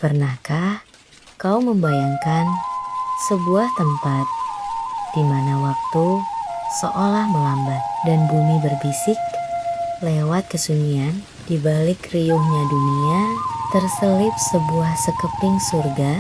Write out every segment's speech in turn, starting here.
Pernahkah kau membayangkan sebuah tempat di mana waktu seolah melambat dan bumi berbisik lewat kesunyian? Di balik riuhnya dunia terselip sebuah sekeping surga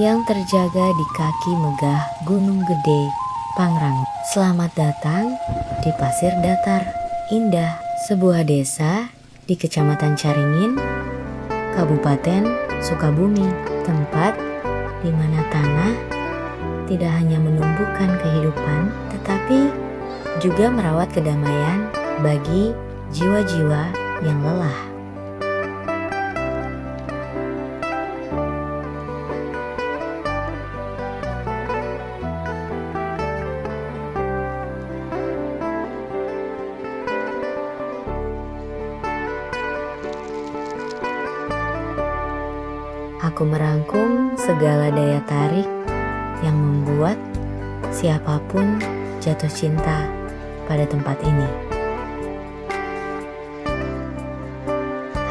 yang terjaga di kaki megah Gunung Gede Pangrango. Selamat datang di Pasir Datar Indah, sebuah desa di Kecamatan Caringin, Kabupaten Sukabumi, tempat di mana tanah tidak hanya menumbuhkan kehidupan, tetapi juga merawat kedamaian bagi jiwa-jiwa yang lelah. Aku merangkum segala daya tarik yang membuat siapapun jatuh cinta pada tempat ini.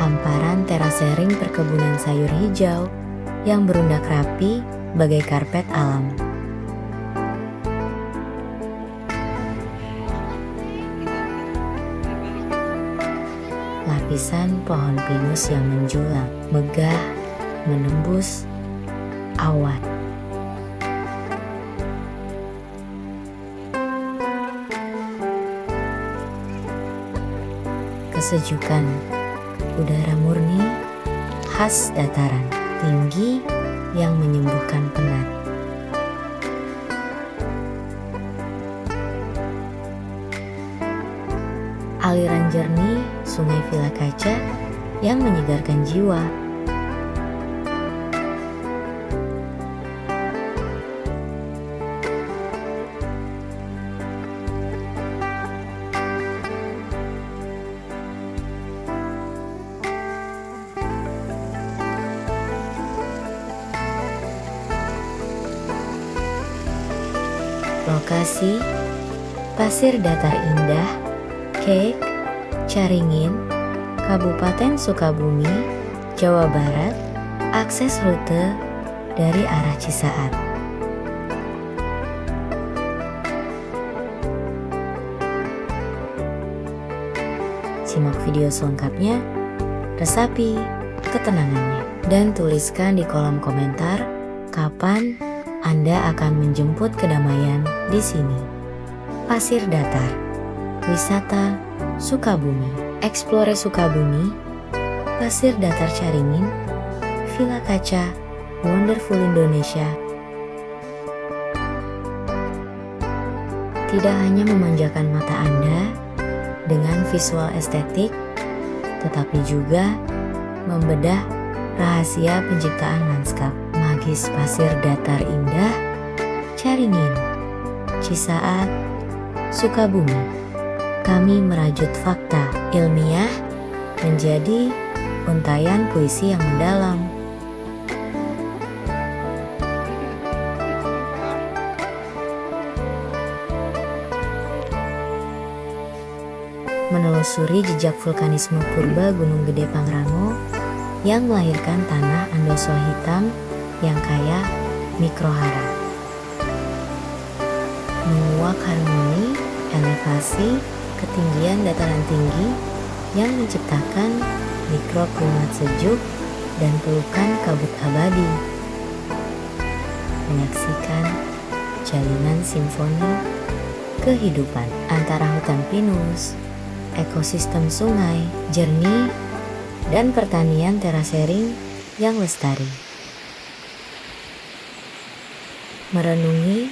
Hamparan terasering perkebunan sayur hijau yang berundak rapi bagai karpet alam. Lapisan pohon pinus yang menjulang, megah menembus awan. Kesejukan udara murni khas dataran tinggi yang menyembuhkan penat. Aliran jernih sungai Villa Kaca yang menyegarkan jiwa. Lokasi Pasir Datar Indah, KEK, Caringin, Kabupaten Sukabumi, Jawa Barat. Akses rute dari arah Cisaat. Simak video selengkapnya, resapi ketenangannya, dan tuliskan di kolom komentar kapan Anda akan menjemput kedamaian di sini. Pasir Datar, wisata Sukabumi, Explore Sukabumi, Pasir Datar Caringin, Villa Kaca, Wonderful Indonesia. Tidak hanya memanjakan mata Anda dengan visual estetik, tetapi juga membedah rahasia penciptaan lanskap magis Pasir Datar Indah, Caringin, Cisaat, Sukabumi. Kami merajut fakta ilmiah menjadi untayan puisi yang mendalam. Menelusuri jejak vulkanisme purba Gunung Gede Pangrango yang melahirkan tanah andoso hitam yang kaya mikrohara. Menguak harmoni, elevasi, ketinggian dataran tinggi yang menciptakan mikroklimat sejuk dan pelukan kabut abadi. Menyaksikan jalinan simfoni kehidupan antara hutan pinus, ekosistem sungai jernih, dan pertanian terasering yang lestari. Merenungi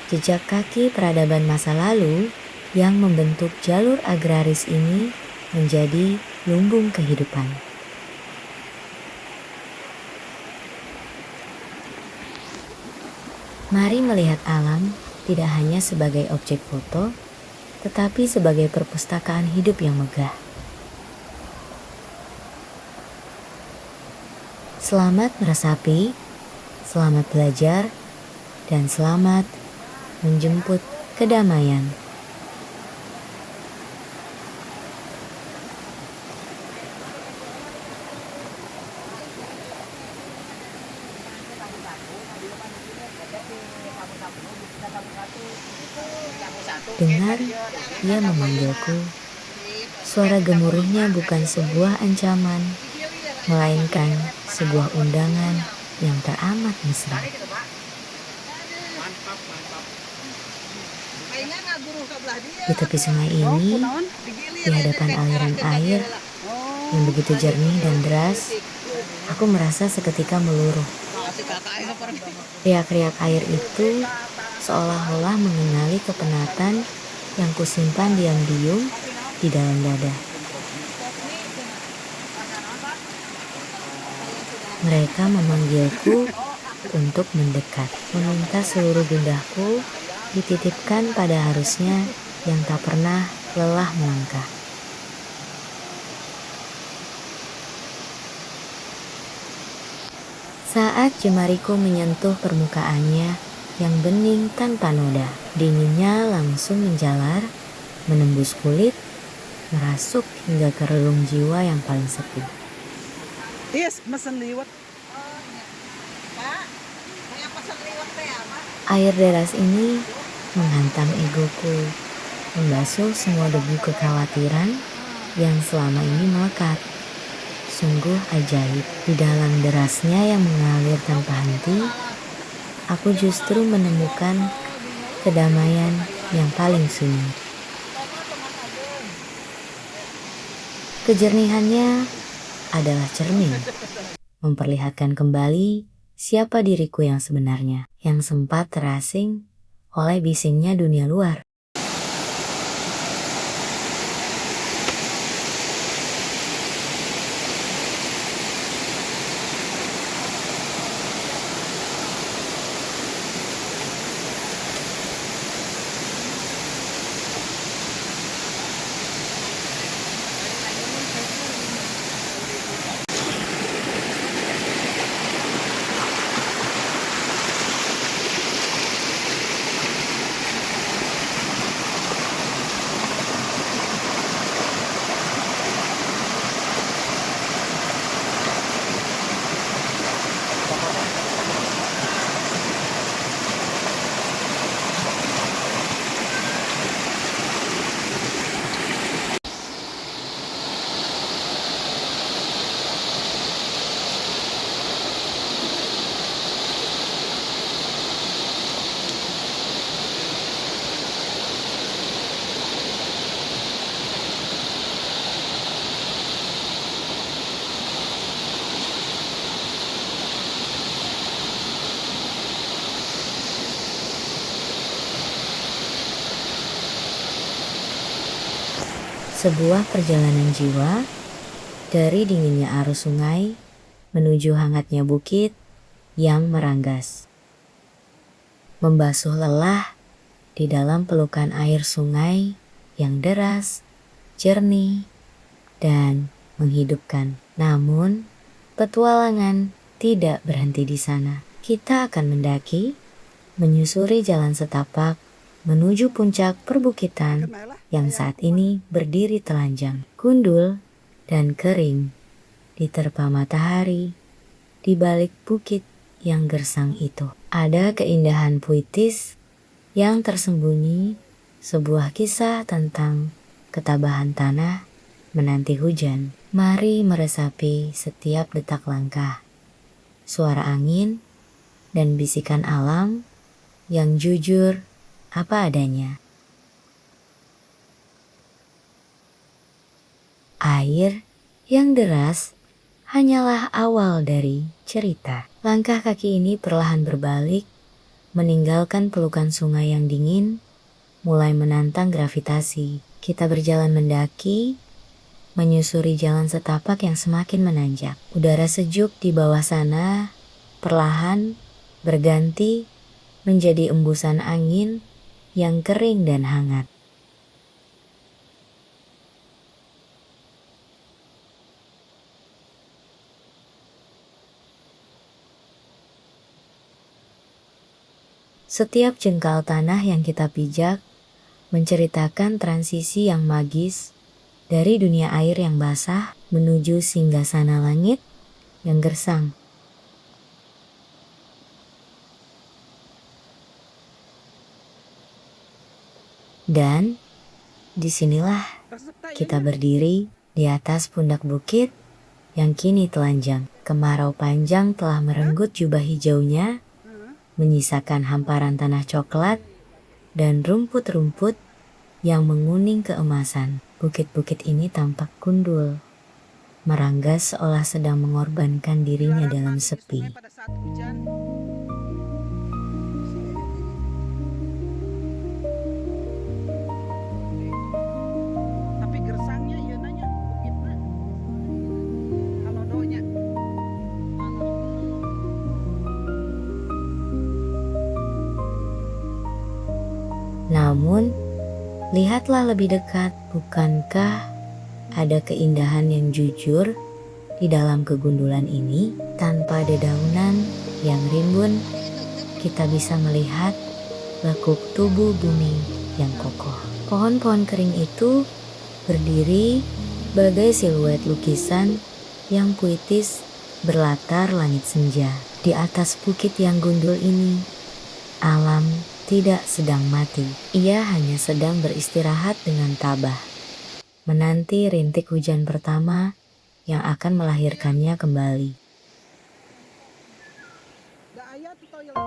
jejak kaki peradaban masa lalu yang membentuk jalur agraris ini menjadi lumbung kehidupan. Mari melihat alam tidak hanya sebagai objek foto, tetapi sebagai perpustakaan hidup yang megah. Selamat meresapi, selamat belajar, dan selamat menjemput kedamaian. Dengar, ia memanggilku. Suara gemuruhnya bukan sebuah ancaman, melainkan sebuah undangan yang teramat mesra. Di tepi sungai ini, di hadapan aliran air yang begitu jernih dan deras, aku merasa seketika meluruh. Riak-riak air itu seolah-olah mengenali kepenatan yang kusimpan diam-diam di dalam dada. Mereka memanggilku untuk mendekat, meminta seluruh gundahku dititipkan pada harusnya yang tak pernah lelah melangkah. Saat jemariku menyentuh permukaannya yang bening tanpa noda, dinginnya langsung menjalar, menembus kulit, merasuk hingga ke relung jiwa yang paling sepi. Yes, mesen liwat. Air deras ini menghantam egoku, membasuh semua debu kekhawatiran yang selama ini melekat. Sungguh ajaib, di dalam derasnya yang mengalir tanpa henti, aku justru menemukan kedamaian yang paling sunyi. Kejernihannya adalah cermin, memperlihatkan kembali siapa diriku yang sebenarnya, yang sempat terasing oleh bisingnya dunia luar. Sebuah perjalanan jiwa dari dinginnya arus sungai menuju hangatnya bukit yang meranggas. Membasuh lelah di dalam pelukan air sungai yang deras, jernih, dan menghidupkan. Namun, petualangan tidak berhenti di sana. Kita akan mendaki, menyusuri jalan setapak menuju puncak perbukitan yang saat ini berdiri telanjang, gundul, dan kering, diterpa matahari. Di balik bukit yang gersang itu, ada keindahan puitis yang tersembunyi, sebuah kisah tentang ketabahan tanah menanti hujan. Mari meresapi setiap detak langkah, suara angin, dan bisikan alam yang jujur apa adanya. Air yang deras hanyalah awal dari cerita. Langkah kaki ini perlahan berbalik, meninggalkan pelukan sungai yang dingin, mulai menantang gravitasi. Kita berjalan mendaki, menyusuri jalan setapak yang semakin menanjak. Udara sejuk di bawah sana perlahan berganti menjadi embusan angin yang kering dan hangat. Setiap jengkal tanah yang kita pijak menceritakan transisi yang magis dari dunia air yang basah menuju singgasana langit yang gersang. Dan disinilah kita berdiri di atas pundak bukit yang kini telanjang. Kemarau panjang telah merenggut jubah hijaunya, menyisakan hamparan tanah coklat dan rumput-rumput yang menguning keemasan. Bukit-bukit ini tampak gundul, meranggas seolah sedang mengorbankan dirinya dalam sepi. Pada saat hujan. Tapi gersangnya ieu nanya bukitna. Halodonya. Namun, lihatlah lebih dekat, bukankah ada keindahan yang jujur di dalam kegundulan ini? Tanpa dedaunan yang rimbun, kita bisa melihat lekuk tubuh bumi yang kokoh. Pohon-pohon kering itu berdiri bagai siluet lukisan yang puitis berlatar langit senja. Di atas bukit yang gundul ini, alam tidak sedang mati. Ia hanya sedang beristirahat dengan tabah, menanti rintik hujan pertama yang akan melahirkannya kembali. Da aya tuh toilet.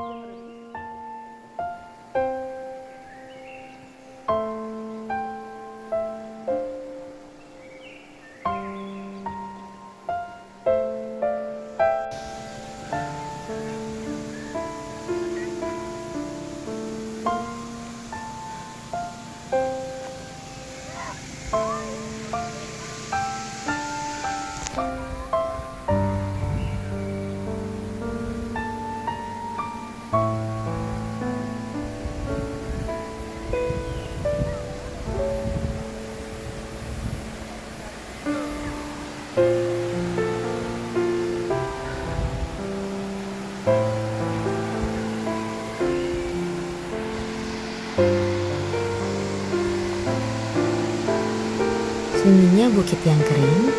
Sunyinya bukit yang kering,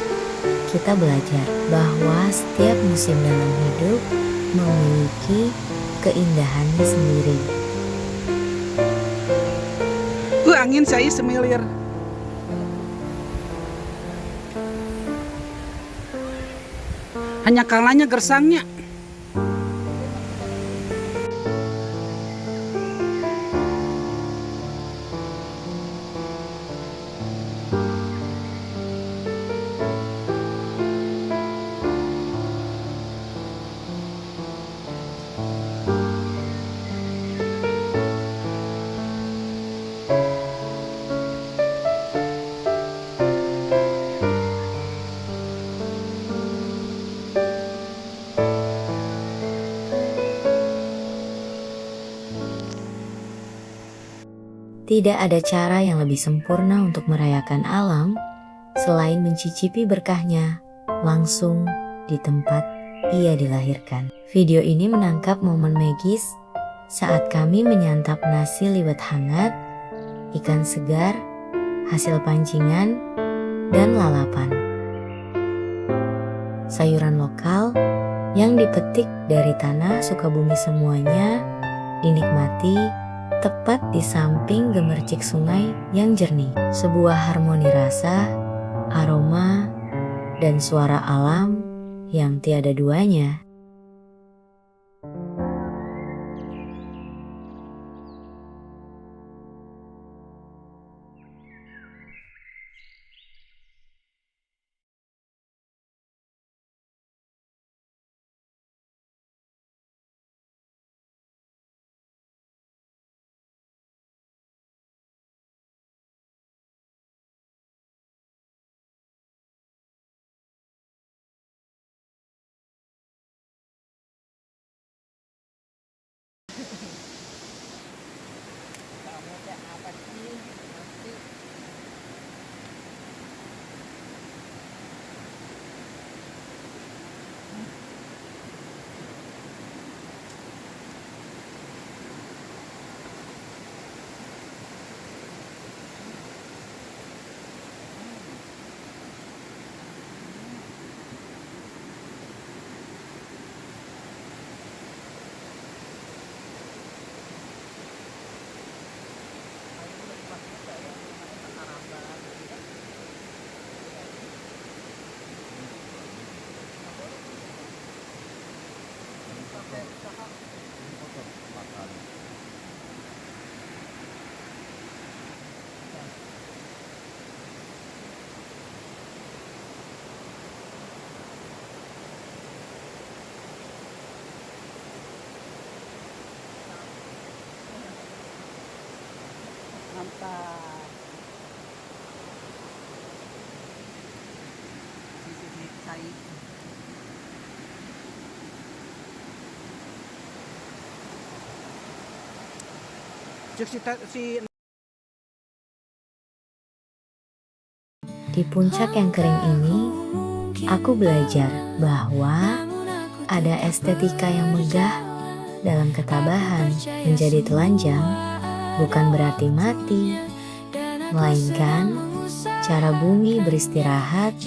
kita belajar bahwa setiap musim dalam hidup memiliki keindahannya sendiri. Angin saya semilir. Hanya kalanya gersangnya. Tidak ada cara yang lebih sempurna untuk merayakan alam selain mencicipi berkahnya langsung di tempat ia dilahirkan. Video ini menangkap momen magis saat kami menyantap nasi liwet hangat, ikan segar, hasil pancingan, dan lalapan. Sayuran lokal yang dipetik dari tanah Sukabumi semuanya dinikmati tepat di samping gemercik sungai yang jernih. Sebuah harmoni rasa, aroma, dan suara alam yang tiada duanya. Mantap. Sisi saya. Cek si Di puncak yang kering ini, aku belajar bahwa ada estetika yang megah dalam ketabahan. Menjadi telanjang bukan berarti mati, melainkan cara bumi beristirahat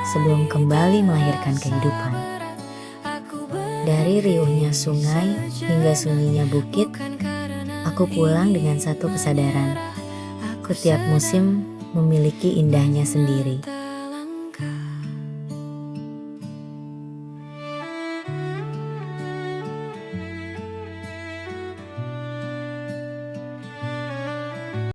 sebelum kembali melahirkan kehidupan. Dari riuhnya sungai hingga sunyinya bukit, aku pulang dengan satu kesadaran. Setiap musim memiliki indahnya sendiri.